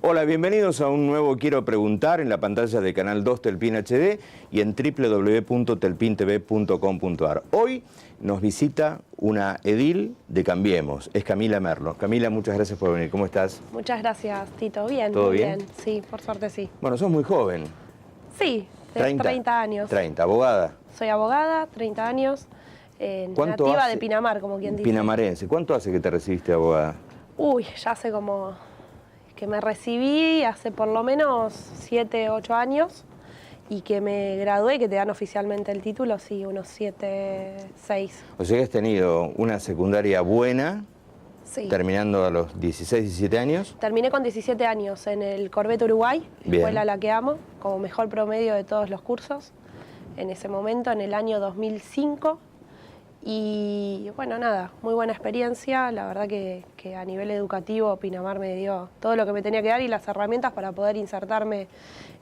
Hola, bienvenidos a un nuevo Quiero Preguntar en la pantalla de Canal 2 Telpin HD y en www.telpintv.com.ar. Hoy nos visita una edil de Cambiemos, es Camila Merlo. Camila, muchas gracias por venir. ¿Cómo estás? Muchas gracias, Tito. Bien, ¿Todo muy bien? bien. Sí, por suerte sí. Bueno, sos muy joven. Sí, de 30 años. 30, abogada. Soy abogada, 30 años, nativa de Pinamar, como quien dice. Pinamarense. ¿Cuánto hace que te recibiste de abogada? Uy, ya hace como que me recibí hace por lo menos 7, 8 años y que me gradué, que te dan oficialmente el título, sí, unos 7, 6. O sea que has tenido una secundaria buena, Sí. terminando a los 16, 17 años. Terminé con 17 años en el Corvette Uruguay, Bien. escuela a la que amo, como mejor promedio de todos los cursos, en ese momento, en el año 2005. Y bueno, nada, muy buena experiencia. La verdad que a nivel educativo Pinamar me dio todo lo que me tenía que dar y las herramientas para poder insertarme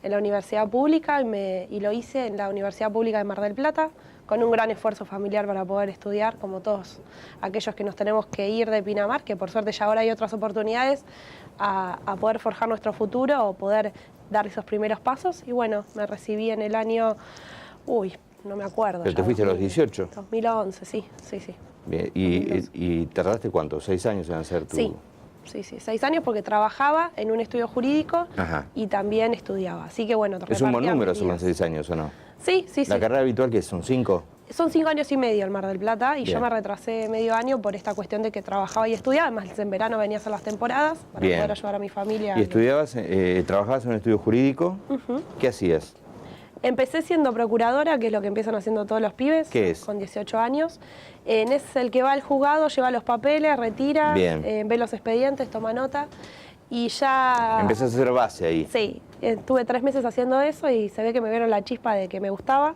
en la universidad pública y lo hice en la Universidad Pública de Mar del Plata, con un gran esfuerzo familiar para poder estudiar, como todos aquellos que nos tenemos que ir de Pinamar, que por suerte ya ahora hay otras oportunidades a poder forjar nuestro futuro o poder dar esos primeros pasos. Y bueno, me recibí en el año, no me acuerdo. ¿Pero te fuiste a los 18? 2011, sí. Bien. ¿Y tardaste cuánto? ¿6 años en hacer tu...? Sí, 6 años porque trabajaba en un estudio jurídico. Ajá. Y también estudiaba. Así que bueno, ¿Es un buen repartía número mis son los días. 6 años o no? Sí. ¿La carrera habitual que son 5? Son 5 años y medio en Mar del Plata y Bien. yo me retrasé medio año por esta cuestión de que trabajaba y estudiaba. Además, en verano venía a hacer las temporadas para Bien. poder ayudar a mi familia. ¿Y estudiabas, trabajabas en un estudio jurídico? ¿Qué hacías? Empecé siendo procuradora, que es lo que empiezan haciendo todos los pibes. ¿Qué es? Con 18 años. Es el que va al juzgado, lleva los papeles, retira, Bien. ve los expedientes, toma nota y ya... Empezaste a hacer base ahí. Sí, estuve 3 meses haciendo eso y se ve que me vieron la chispa de que me gustaba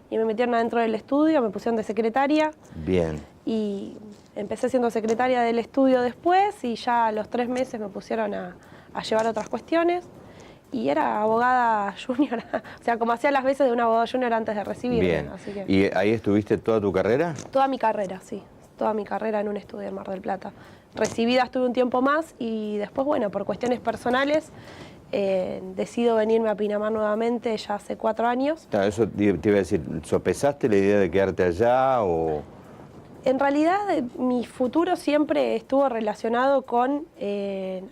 y me metieron adentro del estudio, me pusieron de secretaria. Bien. Y empecé siendo secretaria del estudio después y ya a los 3 meses me pusieron a llevar otras cuestiones. Y era abogada junior, o sea, como hacía las veces de una abogada junior antes de recibirme. Bien. Así que ¿Y ahí estuviste toda tu carrera? toda mi carrera, sí. Toda mi carrera en un estudio en Mar del Plata. Recibida estuve un tiempo más y después, bueno, por cuestiones personales, decido venirme a Pinamar nuevamente ya hace 4 años. Claro, eso te iba a decir, ¿sopesaste la idea de quedarte allá o...? En realidad, mi futuro siempre estuvo relacionado con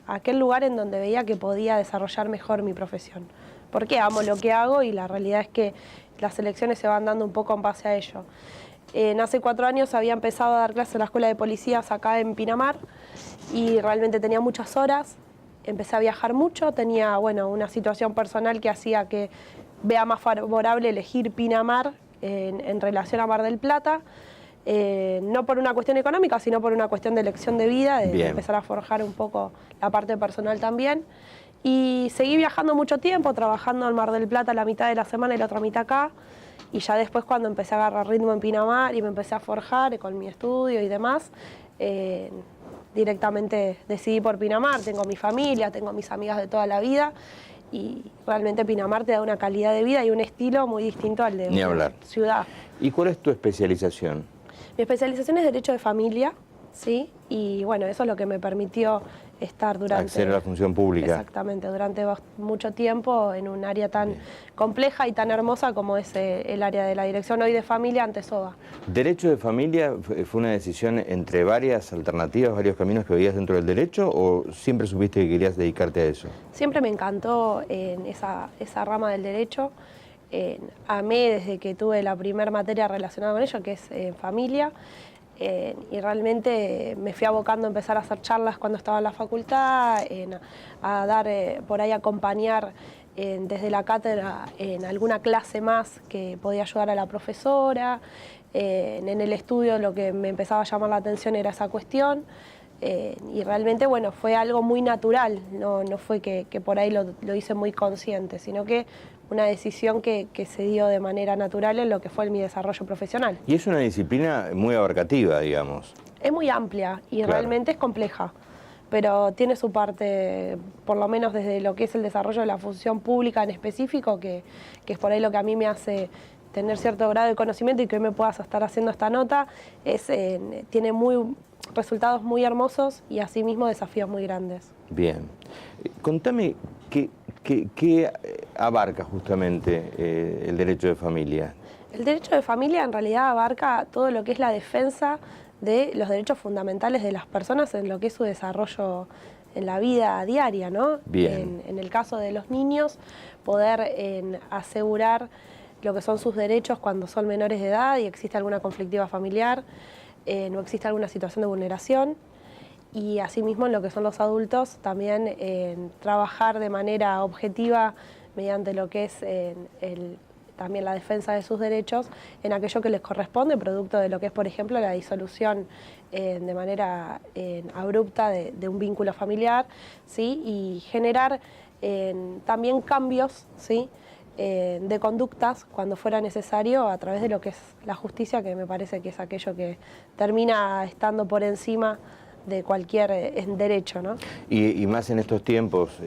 aquel lugar en donde veía que podía desarrollar mejor mi profesión. Porque amo lo que hago y la realidad es que las elecciones se van dando un poco en base a ello. Hace 4 años había empezado a dar clases en la Escuela de Policías acá en Pinamar y realmente tenía muchas horas. Empecé a viajar mucho, tenía una situación personal que hacía que vea más favorable elegir Pinamar en relación a Mar del Plata. No por una cuestión económica, sino por una cuestión de elección de vida, de empezar a forjar un poco la parte personal también. Y seguí viajando mucho tiempo, trabajando en Mar del Plata la mitad de la semana y la otra mitad acá. Y ya después cuando empecé a agarrar ritmo en Pinamar y me empecé a forjar con mi estudio y demás, directamente decidí por Pinamar. Tengo mi familia, tengo mis amigas de toda la vida y realmente Pinamar te da una calidad de vida y un estilo muy distinto al de una ciudad. ¿Y cuál es tu especialización? Mi especialización es Derecho de Familia, ¿sí? Y bueno, eso es lo que me permitió estar durante... Acceder a la función pública. Exactamente, durante mucho tiempo en un área tan compleja y tan hermosa como es el área de la Dirección hoy de Familia ante SOBA. ¿Derecho de familia fue una decisión entre varias alternativas, varios caminos que veías dentro del derecho o siempre supiste que querías dedicarte a eso? Siempre me encantó esa rama del derecho. Amé desde que tuve la primera materia relacionada con ello, que es familia, y realmente me fui abocando a empezar a hacer charlas cuando estaba en la facultad, a dar, por ahí acompañar desde la cátedra en alguna clase más que podía ayudar a la profesora. En el estudio lo que me empezaba a llamar la atención era esa cuestión. Y realmente, fue algo muy natural, no fue que por ahí lo hice muy consciente, sino que una decisión que se dio de manera natural en lo que fue mi desarrollo profesional. Y es una disciplina muy abarcativa, digamos. Es muy amplia y realmente es compleja, pero tiene su parte, por lo menos desde lo que es el desarrollo de la función pública en específico, que es por ahí lo que a mí me hace tener cierto grado de conocimiento y que hoy me puedas estar haciendo esta nota, tiene resultados muy hermosos y asimismo desafíos muy grandes. Bien. Contame qué abarca justamente el derecho de familia. El derecho de familia en realidad abarca todo lo que es la defensa de los derechos fundamentales de las personas en lo que es su desarrollo en la vida diaria, ¿no? Bien. En el caso de los niños, poder asegurar lo que son sus derechos cuando son menores de edad y existe alguna conflictiva familiar, no existe alguna situación de vulneración. Y asimismo en lo que son los adultos, también trabajar de manera objetiva mediante lo que es también la defensa de sus derechos en aquello que les corresponde, producto de lo que es, por ejemplo, la disolución de manera abrupta de un vínculo familiar, ¿sí? Y generar también cambios, ¿sí? De conductas cuando fuera necesario a través de lo que es la justicia, que me parece que es aquello que termina estando por encima de cualquier derecho, ¿no? Y más en estos tiempos,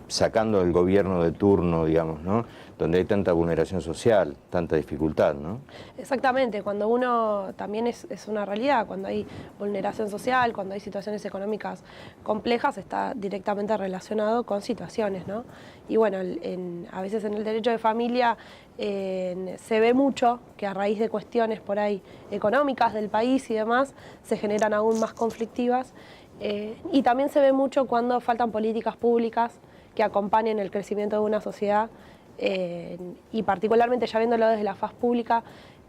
sacando el gobierno de turno, digamos, ¿no? Donde hay tanta vulneración social, tanta dificultad, ¿no? Exactamente, cuando uno también es una realidad, cuando hay vulneración social, cuando hay situaciones económicas complejas, está directamente relacionado con situaciones, ¿no? Y bueno, a veces en el derecho de familia se ve mucho que a raíz de cuestiones por ahí económicas del país y demás, se generan aún más conflictivas. Y también se ve mucho cuando faltan políticas públicas que acompañen el crecimiento de una sociedad. Y particularmente ya viéndolo desde la faz pública,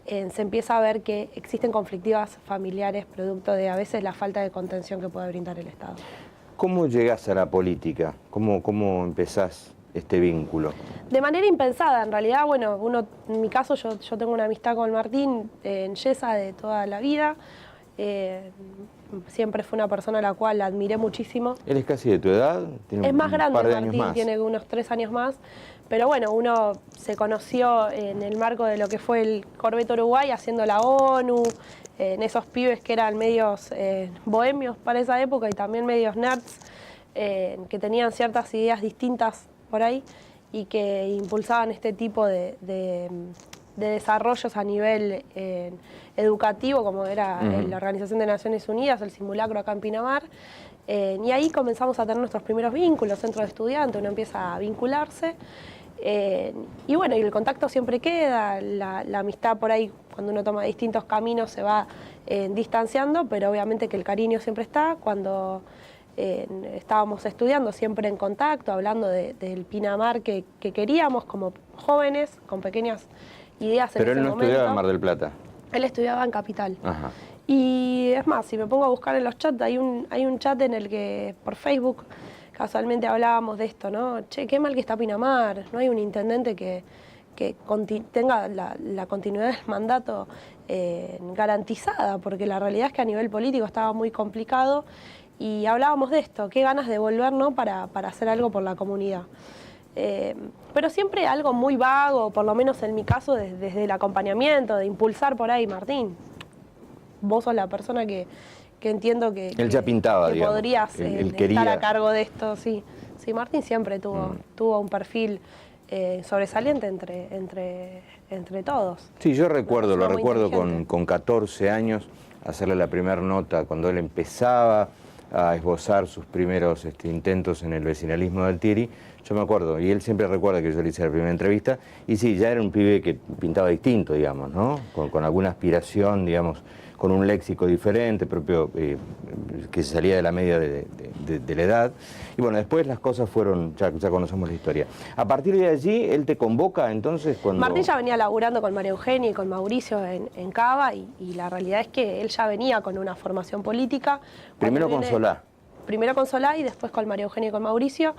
se empieza a ver que existen conflictivas familiares producto de a veces la falta de contención que puede brindar el Estado. ¿Cómo llegás a la política? ¿Cómo empezás este vínculo? De manera impensada, en realidad, bueno, en mi caso yo tengo una amistad con Martín en Yesa de toda la vida. Siempre fue una persona a la cual admiré muchísimo. ¿Él es casi de tu edad? Es más grande Martín, tiene unos 3 años más. Pero bueno, uno se conoció en el marco de lo que fue el Corvette Uruguay, haciendo la ONU, en esos pibes que eran medios bohemios para esa época y también medios nerds, que tenían ciertas ideas distintas por ahí y que impulsaban este tipo de desarrollos a nivel educativo, como era la Organización de Naciones Unidas, el simulacro acá en Pinamar. Y ahí comenzamos a tener nuestros primeros vínculos, centro de estudiantes, uno empieza a vincularse. Y bueno, y el contacto siempre queda, la amistad por ahí, cuando uno toma distintos caminos, se va distanciando, pero obviamente que el cariño siempre está. Cuando estábamos estudiando, siempre en contacto, hablando del Pinamar que queríamos como jóvenes, con pequeñas ideas en ese momento. Pero él no estudiaba en Mar del Plata. Él estudiaba en Capital. Ajá. Y es más, si me pongo a buscar en los chats, hay un chat en el que por Facebook casualmente hablábamos de esto, ¿no? Che, qué mal que está Pinamar, no hay un intendente que tenga la continuidad del mandato garantizada, porque la realidad es que a nivel político estaba muy complicado y hablábamos de esto, qué ganas de volver, ¿no? para hacer algo por la comunidad. Pero siempre algo muy vago, por lo menos en mi caso, desde el acompañamiento, de impulsar por ahí, Martín. Vos sos la persona que entiendo que él ya pintaba, que podrías él estar a cargo de esto, sí. Sí, Martín siempre tuvo un perfil sobresaliente entre todos. Sí, yo lo recuerdo con 14 años, hacerle la primera nota cuando él empezaba a esbozar sus primeros intentos en el vecinalismo del Tiri. Yo me acuerdo, y él siempre recuerda que yo le hice la primera entrevista, y sí, ya era un pibe que pintaba distinto, digamos, ¿no? Con alguna aspiración, digamos, con un léxico diferente, propio, que se salía de la media de la edad. Y bueno, después las cosas fueron, ya conocemos la historia. A partir de allí, él te convoca, entonces, cuando... Martín ya venía laburando con María Eugenia y con Mauricio en Cava, y la realidad es que él ya venía con una formación política. Primero con Solá. Primero con Solá y después con María Eugenia y con Mauricio.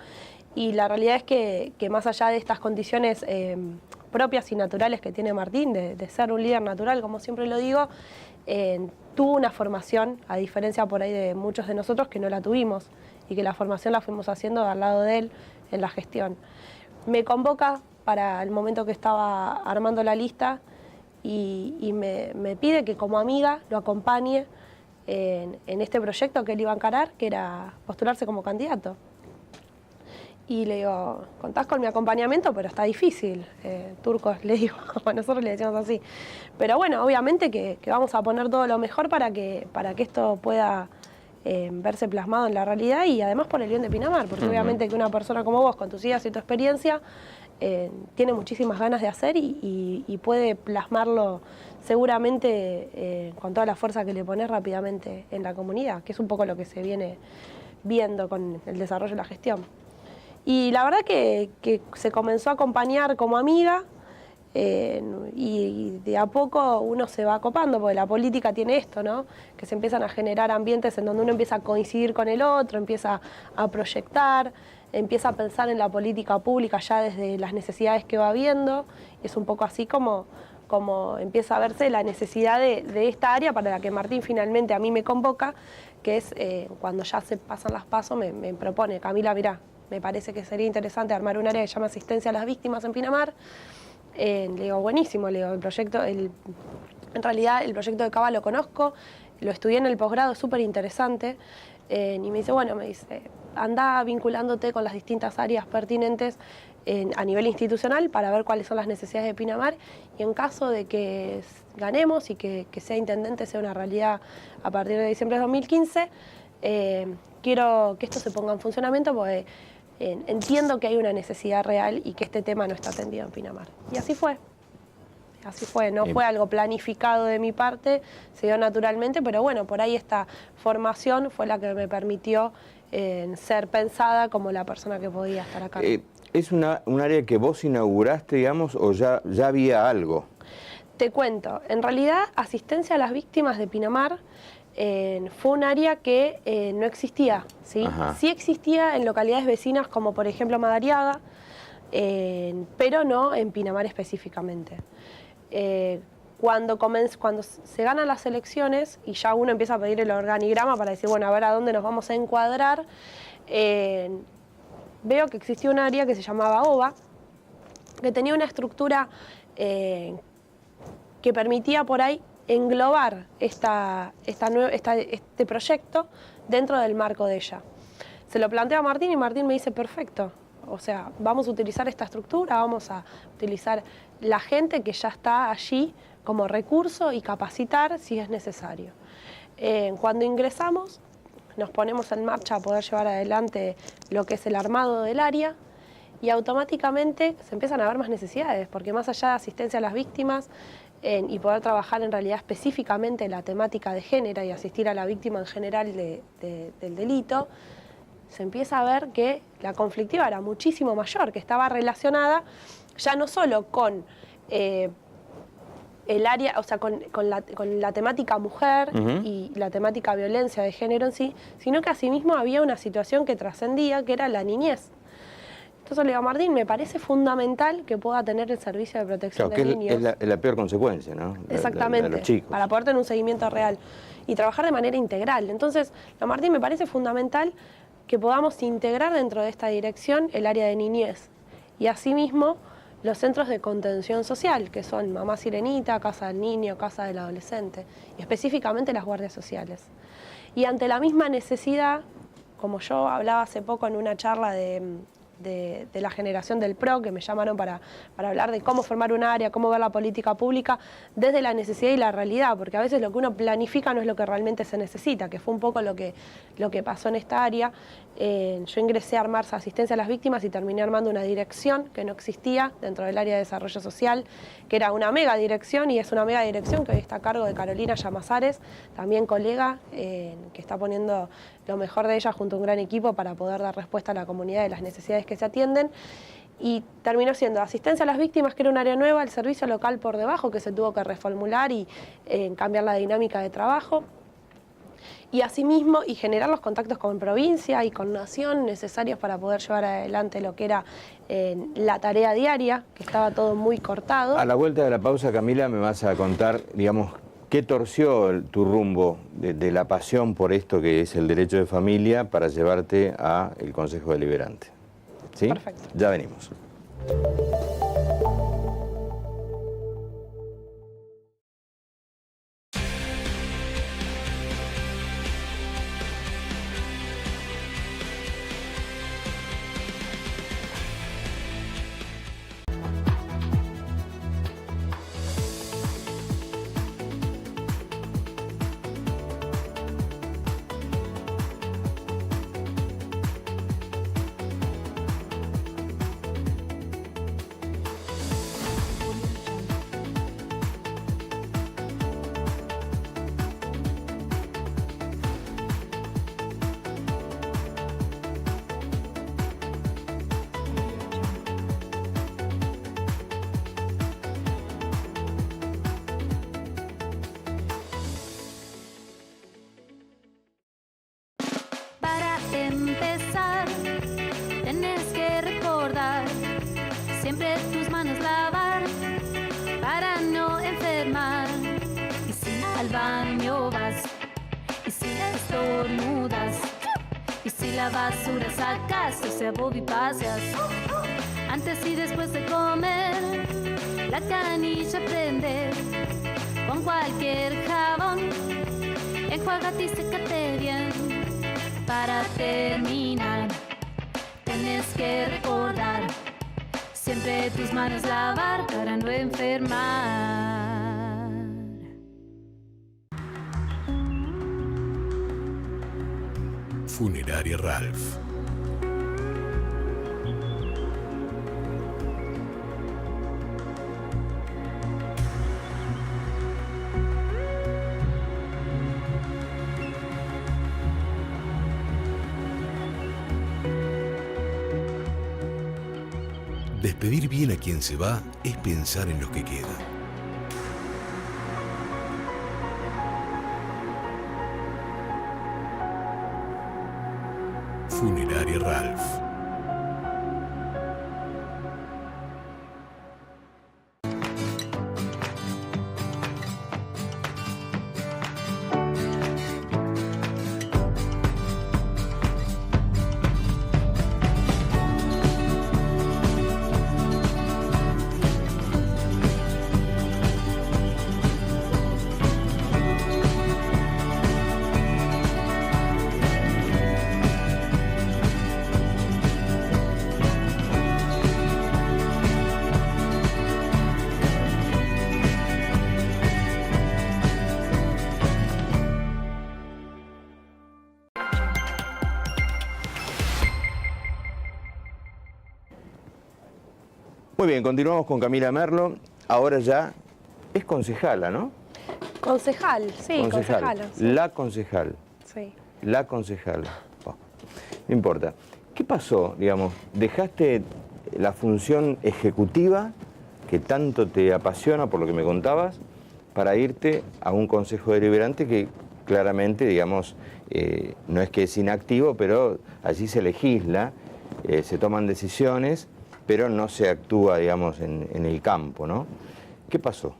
Y la realidad es que más allá de estas condiciones propias y naturales que tiene Martín, de ser un líder natural, como siempre lo digo, tuvo una formación, a diferencia por ahí de muchos de nosotros que no la tuvimos y que la formación la fuimos haciendo al lado de él en la gestión. Me convoca para el momento que estaba armando la lista y me pide que como amiga lo acompañe en este proyecto que él iba a encarar, que era postularse como candidato. Y le digo, contás con mi acompañamiento, pero está difícil. Turcos, le digo, nosotros le decimos así. Pero bueno, obviamente que vamos a poner todo lo mejor para que esto pueda verse plasmado en la realidad y además por el bien de Pinamar, porque obviamente que una persona como vos, con tus ideas y tu experiencia, tiene muchísimas ganas de hacer y puede plasmarlo seguramente con toda la fuerza que le pones rápidamente en la comunidad, que es un poco lo que se viene viendo con el desarrollo de la gestión. Y la verdad que se comenzó a acompañar como amiga y de a poco uno se va copando, porque la política tiene esto, ¿no? Que se empiezan a generar ambientes en donde uno empieza a coincidir con el otro, empieza a proyectar, empieza a pensar en la política pública ya desde las necesidades que va viendo. Y es un poco así como empieza a verse la necesidad de esta área para la que Martín finalmente a mí me convoca, que es cuando ya se pasan las PASO, me propone, Camila, mirá, me parece que sería interesante armar un área que se llama Asistencia a las Víctimas en Pinamar. Le digo, buenísimo, le digo, el proyecto, en realidad el proyecto de Cava lo conozco, lo estudié en el posgrado, es súper interesante. Y me dice, bueno, anda vinculándote con las distintas áreas pertinentes a nivel institucional para ver cuáles son las necesidades de Pinamar y en caso de que ganemos y que sea intendente, sea una realidad a partir de diciembre de 2015, quiero que esto se ponga en funcionamiento porque entiendo que hay una necesidad real y que este tema no está atendido en Pinamar. Y así fue. Así fue, no fue algo planificado de mi parte, se dio naturalmente, pero bueno, por ahí esta formación fue la que me permitió ser pensada como la persona que podía estar acá. ¿Es un área que vos inauguraste, digamos, o ya había algo? Te cuento, en realidad Asistencia a las Víctimas de Pinamar fue un área que no existía, ¿sí? Sí existía en localidades vecinas como por ejemplo Madariaga, pero no en Pinamar específicamente. Cuando se ganan las elecciones y ya uno empieza a pedir el organigrama para decir, bueno, a ver a dónde nos vamos a encuadrar, veo que existía un área que se llamaba OVA, que tenía una estructura que permitía por ahí englobar este proyecto dentro del marco de ella. Se lo plantea a Martín y Martín me dice, perfecto, o sea, vamos a utilizar esta estructura, vamos a utilizar la gente que ya está allí como recurso y capacitar si es necesario. Cuando ingresamos, nos ponemos en marcha a poder llevar adelante lo que es el armado del área y automáticamente se empiezan a ver más necesidades, porque más allá de asistencia a las víctimas y poder trabajar en realidad específicamente en la temática de género y asistir a la víctima en general del delito, se empieza a ver que la conflictiva era muchísimo mayor, que estaba relacionada ya no solo con el área, o sea, con la temática mujer y la temática violencia de género en sí, sino que asimismo había una situación que trascendía, que era la niñez. Entonces le digo a Martín, me parece fundamental que pueda tener el servicio de protección de niños. Es la peor consecuencia, ¿no? Exactamente, de los chicos. Para poder tener un seguimiento real y trabajar de manera integral. Entonces, a Martín me parece fundamental que podamos integrar dentro de esta dirección el área de niñez y asimismo los centros de contención social, que son Mamá Sirenita, Casa del Niño, Casa del Adolescente, y específicamente las guardias sociales. Y ante la misma necesidad, como yo hablaba hace poco en una charla de la generación del PRO, que me llamaron para hablar de cómo formar un área, cómo ver la política pública desde la necesidad y la realidad, porque a veces lo que uno planifica no es lo que realmente se necesita, que fue un poco lo que pasó en esta área. Yo ingresé a armar asistencia a las víctimas y terminé armando una dirección que no existía dentro del área de desarrollo social, que era una mega dirección y es una mega dirección que hoy está a cargo de Carolina Llamazares, también colega, que está poniendo lo mejor de ella junto a un gran equipo para poder dar respuesta a la comunidad de las necesidades que se atienden. Y terminó siendo asistencia a las víctimas, que era un área nueva, el servicio local por debajo, que se tuvo que reformular y cambiar la dinámica de trabajo. Y asimismo, y generar los contactos con provincia y con nación necesarios para poder llevar adelante lo que era la tarea diaria, que estaba todo muy cortado. A la vuelta de la pausa, Camila, me vas a contar, digamos, qué torció tu rumbo de la pasión por esto que es el derecho de familia para llevarte al Consejo Deliberante. ¿Sí? Perfecto. Ya venimos. Tienes que recordar siempre tus manos lavar para no enfermar. Y si al baño vas, y si estornudas, y si la basura sacas, o sea, vos y paseas. Antes y después de comer, la canilla prende con cualquier jabón. Enjuágate y sécate bien. Para terminar, tienes que recordar siempre tus manos lavar para no enfermar. Funeraria Ralph. Despedir bien a quien se va es pensar en los que quedan. Funeraria Ralph. Muy bien, continuamos con Camila Merlo. Ahora ya es concejala, ¿no? Concejal, sí, concejala. Sí. La concejal. Sí. La concejala. Oh, no importa. ¿Qué pasó, digamos? ¿Dejaste la función ejecutiva que tanto te apasiona, por lo que me contabas, para irte a un consejo deliberante que claramente, digamos, no es que es inactivo, pero allí se legisla, se toman decisiones, pero no se actúa, digamos, en el campo, ¿no? ¿Qué pasó?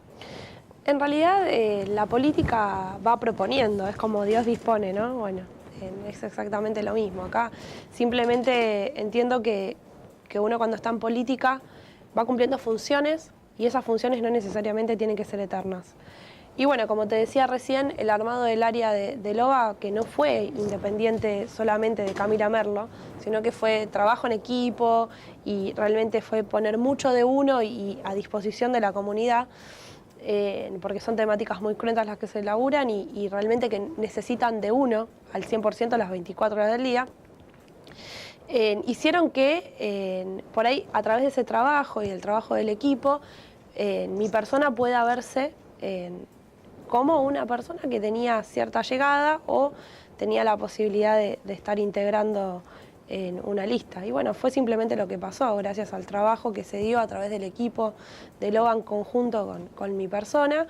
En realidad, la política va proponiendo, es como Dios dispone, ¿no? Bueno, es exactamente lo mismo. Acá simplemente entiendo que uno cuando está en política va cumpliendo funciones y esas funciones no necesariamente tienen que ser eternas. Y bueno, como te decía recién, el armado del área de LOBA, que no fue independiente solamente de Camila Merlo, sino que fue trabajo en equipo y realmente fue poner mucho de uno y a disposición de la comunidad, porque son temáticas muy cruentas las que se elaboran y realmente que necesitan de uno al 100% las 24 horas del día. Hicieron que por ahí, a través de ese trabajo y el trabajo del equipo, mi persona pueda verse como una persona que tenía cierta llegada o tenía la posibilidad de estar integrando en una lista. Y bueno, fue simplemente lo que pasó, gracias al trabajo que se dio a través del equipo de LOBA en conjunto con mi persona.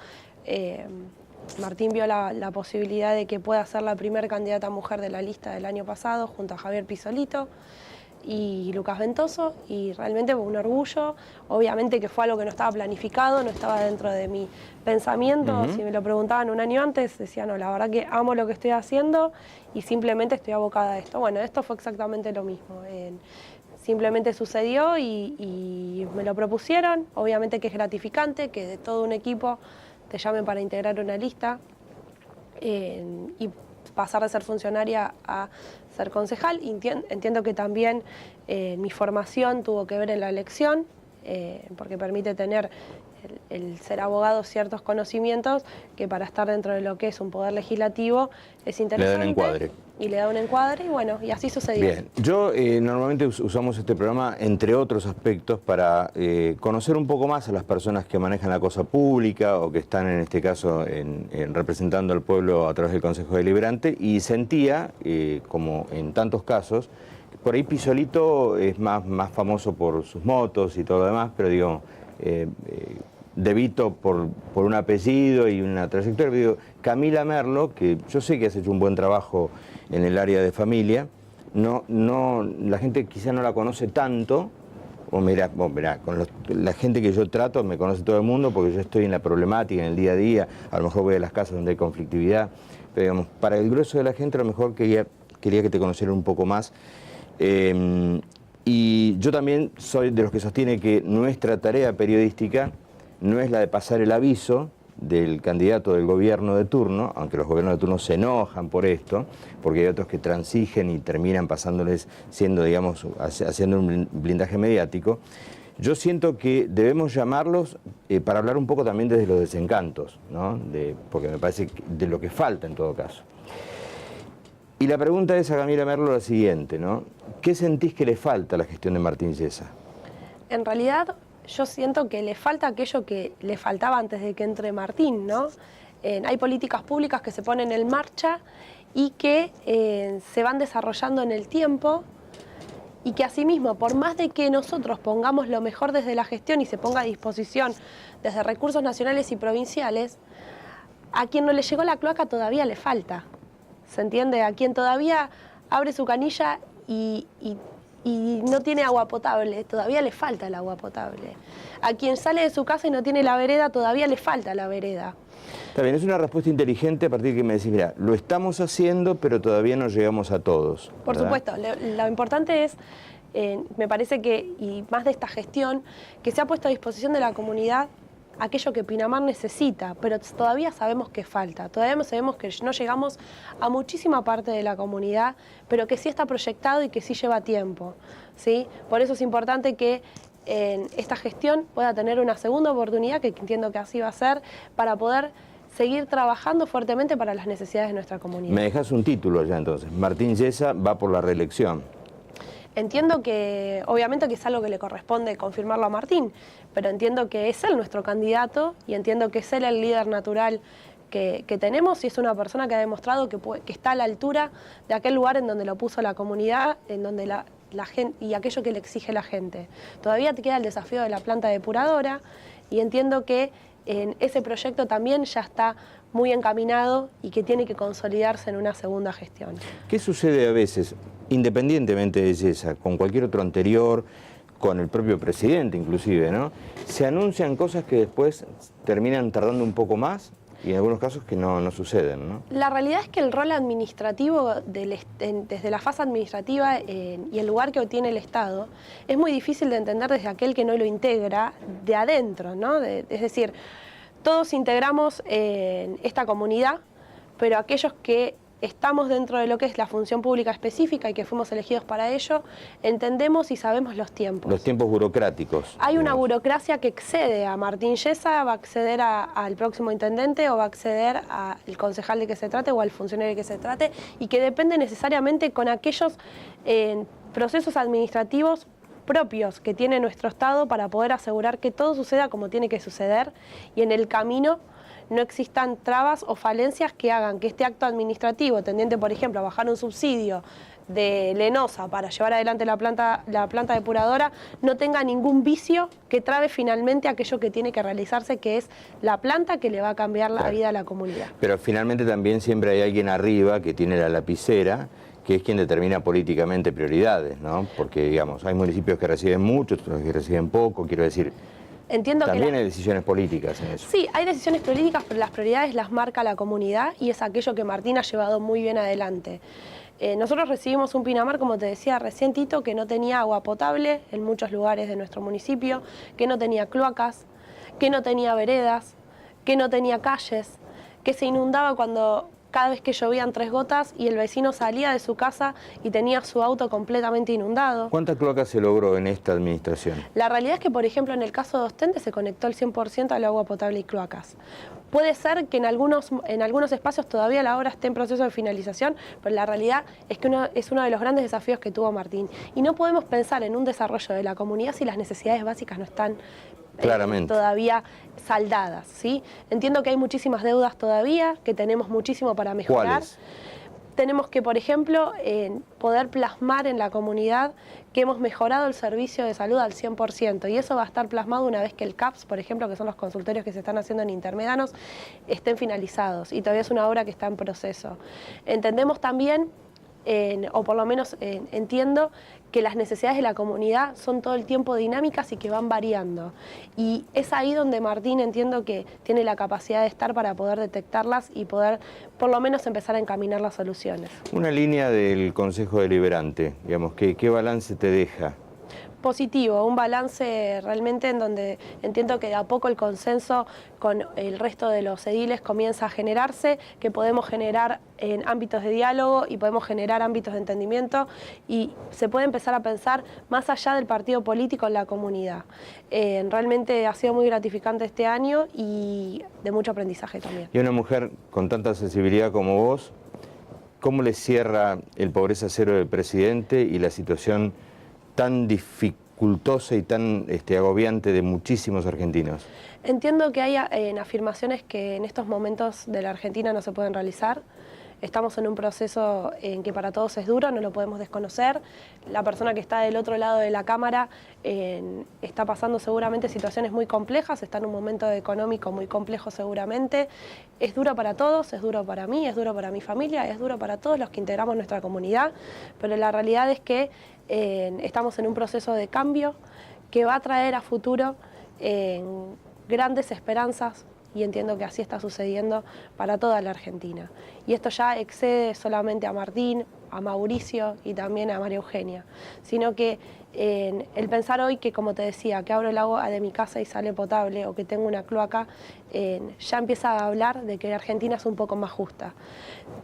Martín vio la posibilidad de que pueda ser la primera candidata mujer de la lista del año pasado, junto a Javier Pisolito y Lucas Ventoso, y realmente fue un orgullo. Obviamente que fue algo que no estaba planificado, no estaba dentro de mi pensamiento. Si me lo preguntaban un año antes, decía, no, la verdad que amo lo que estoy haciendo y simplemente estoy abocada a esto. Bueno, esto fue exactamente lo mismo. Simplemente sucedió y me lo propusieron. Obviamente que es gratificante que de todo un equipo te llamen para integrar una lista y pasar de ser funcionaria a ser concejal. Entiendo que también mi formación tuvo que ver en la elección, porque permite tener el ser abogado ciertos conocimientos que para estar dentro de lo que es un poder legislativo es interesante. Le da un encuadre. Y le da un encuadre y bueno, y así sucedió. Bien, yo normalmente usamos este programa, entre otros aspectos, para conocer un poco más a las personas que manejan la cosa pública o que están en este caso representando al pueblo a través del Consejo Deliberante, y sentía, como en tantos casos, por ahí Pisolito es más famoso por sus motos y todo lo demás, pero digo, De Vito por un apellido y una trayectoria. Digo, Camila Merlo, que yo sé que has hecho un buen trabajo en el área de familia, la gente quizá no la conoce tanto. Mirá, la gente que yo trato me conoce todo el mundo porque yo estoy en la problemática, en el día a día, a lo mejor voy a las casas donde hay conflictividad, pero digamos, para el grueso de la gente a lo mejor quería que te conocieran un poco más. Y yo también soy de los que sostiene que nuestra tarea periodística no es la de pasar el aviso del candidato del gobierno de turno, aunque los gobiernos de turno se enojan por esto, porque hay otros que transigen y terminan pasándoles, haciendo un blindaje mediático. Yo siento que debemos llamarlos para hablar un poco también desde los desencantos, ¿no? Porque me parece de lo que falta en todo caso. Y la pregunta es a Camila Merlo la siguiente, ¿no? ¿Qué sentís que le falta a la gestión de Martín Yesa? En realidad, yo siento que le falta aquello que le faltaba antes de que entre Martín, ¿no? Hay políticas públicas que se ponen en marcha y que se van desarrollando en el tiempo y que asimismo, por más de que nosotros pongamos lo mejor desde la gestión y se ponga a disposición desde recursos nacionales y provinciales, a quien no le llegó la cloaca todavía le falta, ¿se entiende? A quien todavía abre su canilla y no tiene agua potable, todavía le falta el agua potable. A quien sale de su casa y no tiene la vereda, todavía le falta la vereda. Está bien, es una respuesta inteligente a partir de que me decís, mira, lo estamos haciendo, pero todavía no llegamos a todos. Por ¿verdad? supuesto, lo importante es, me parece que, y más de esta gestión, que se ha puesto a disposición de la comunidad aquello que Pinamar necesita, pero todavía sabemos que falta, todavía sabemos que no llegamos a muchísima parte de la comunidad, pero que sí está proyectado y que sí lleva tiempo, ¿sí? Por eso es importante que esta gestión pueda tener una segunda oportunidad, que entiendo que así va a ser, para poder seguir trabajando fuertemente para las necesidades de nuestra comunidad. Me dejas un título ya entonces, Martín Yesa va por la reelección. Entiendo que, obviamente que es algo que le corresponde confirmarlo a Martín, pero entiendo que es él nuestro candidato y entiendo que es él el líder natural que tenemos y es una persona que ha demostrado que está a la altura de aquel lugar en donde lo puso la comunidad, en donde la gente y aquello que le exige la gente. Todavía te queda el desafío de la planta depuradora y entiendo que en ese proyecto también ya está muy encaminado y que tiene que consolidarse en una segunda gestión. ¿Qué sucede a veces, independientemente de Yesa, con cualquier otro anterior, con el propio presidente inclusive, ¿no? Se anuncian cosas que después terminan tardando un poco más y en algunos casos que no suceden, ¿no? La realidad es que el rol administrativo, desde la fase administrativa y el lugar que obtiene el Estado, es muy difícil de entender desde aquel que no lo integra de adentro, ¿no? Es decir, todos integramos esta comunidad, pero aquellos que estamos dentro de lo que es la función pública específica y que fuimos elegidos para ello, entendemos y sabemos los tiempos. Los tiempos burocráticos. Hay una burocracia que excede a Martín Yesa, va a acceder al próximo intendente o va a acceder al concejal de que se trate o al funcionario de que se trate y que depende necesariamente con aquellos procesos administrativos propios que tiene nuestro Estado para poder asegurar que todo suceda como tiene que suceder y en el camino no existan trabas o falencias que hagan que este acto administrativo, tendiente, por ejemplo, a bajar un subsidio de Lenosa para llevar adelante la planta depuradora, no tenga ningún vicio que trabe finalmente aquello que tiene que realizarse, que es la planta que le va a cambiar la vida a la comunidad. Pero finalmente también siempre hay alguien arriba que tiene la lapicera, que es quien determina políticamente prioridades, ¿no? Porque, digamos, hay municipios que reciben mucho, otros que reciben poco, quiero decir. Entiendo también que hay decisiones políticas en eso. Sí, hay decisiones políticas, pero las prioridades las marca la comunidad y es aquello que Martín ha llevado muy bien adelante. Nosotros recibimos un Pinamar, como te decía recién, Tito, que no tenía agua potable en muchos lugares de nuestro municipio, que no tenía cloacas, que no tenía veredas, que no tenía calles, que se inundaba cada vez que llovían 3 gotas y el vecino salía de su casa y tenía su auto completamente inundado. ¿Cuántas cloacas se logró en esta administración? La realidad es que, por ejemplo, en el caso de Ostende se conectó el 100% al agua potable y cloacas. Puede ser que en algunos espacios todavía la obra esté en proceso de finalización, pero la realidad es que es uno de los grandes desafíos que tuvo Martín. Y no podemos pensar en un desarrollo de la comunidad si las necesidades básicas no están todavía saldadas, ¿sí? Entiendo que hay muchísimas deudas todavía, que tenemos muchísimo para mejorar. ¿Cuáles? Tenemos que, por ejemplo, poder plasmar en la comunidad que hemos mejorado el servicio de salud al 100%, y eso va a estar plasmado una vez que el CAPS, por ejemplo, que son los consultorios que se están haciendo en intermedanos, estén finalizados, y todavía es una obra que está en proceso. Entendemos también o por lo menos entiendo que las necesidades de la comunidad son todo el tiempo dinámicas y que van variando. Y es ahí donde Martín entiendo que tiene la capacidad de estar para poder detectarlas y poder por lo menos empezar a encaminar las soluciones. Una línea del Consejo Deliberante, digamos, ¿qué balance te deja? Positivo, un balance realmente en donde entiendo que de a poco el consenso con el resto de los ediles comienza a generarse, que podemos generar en ámbitos de diálogo y podemos generar ámbitos de entendimiento y se puede empezar a pensar más allá del partido político en la comunidad. Realmente ha sido muy gratificante este año y de mucho aprendizaje también. Y una mujer con tanta sensibilidad como vos, ¿cómo le cierra el pobreza cero del presidente y la situación tan dificultosa y tan agobiante de muchísimos argentinos? Entiendo que hay afirmaciones que en estos momentos de la Argentina no se pueden realizar. Estamos en un proceso en que para todos es duro, no lo podemos desconocer. La persona que está del otro lado de la cámara está pasando seguramente situaciones muy complejas, está en un momento económico muy complejo seguramente. Es duro para todos, es duro para mí, es duro para mi familia, es duro para todos los que integramos nuestra comunidad, pero la realidad es que estamos en un proceso de cambio que va a traer a futuro grandes esperanzas y entiendo que así está sucediendo para toda la Argentina. Y esto ya excede solamente a Martín, a Mauricio y también a María Eugenia, sino que el pensar hoy que, como te decía, que abro el agua de mi casa y sale potable o que tengo una cloaca, ya empieza a hablar de que Argentina es un poco más justa.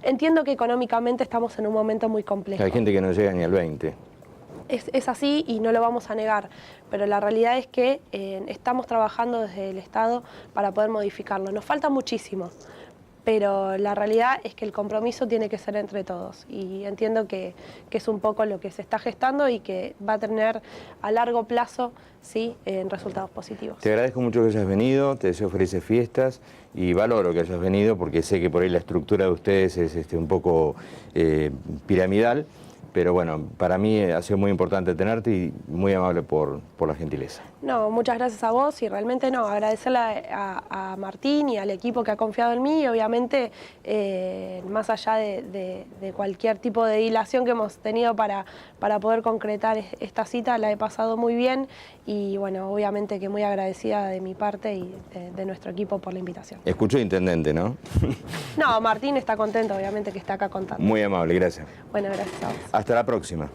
Entiendo que económicamente estamos en un momento muy complejo. Hay gente que no llega ni al 20. Es así y no lo vamos a negar, pero la realidad es que estamos trabajando desde el Estado para poder modificarlo. Nos falta muchísimo, pero la realidad es que el compromiso tiene que ser entre todos y entiendo que es un poco lo que se está gestando y que va a tener a largo plazo sí, resultados positivos. Te agradezco mucho que hayas venido, te deseo felices fiestas y valoro que hayas venido porque sé que por ahí la estructura de ustedes es un poco piramidal. Pero bueno, para mí ha sido muy importante tenerte y muy amable por la gentileza. No, muchas gracias a vos y realmente no, agradecerle a Martín y al equipo que ha confiado en mí y obviamente más allá de cualquier tipo de dilación que hemos tenido para poder concretar esta cita, la he pasado muy bien y bueno, obviamente que muy agradecida de mi parte y de nuestro equipo por la invitación. Escuchó intendente, ¿no? No, Martín está contento, obviamente que está acá contando. Muy amable, gracias. Bueno, gracias a vos. Hasta la próxima.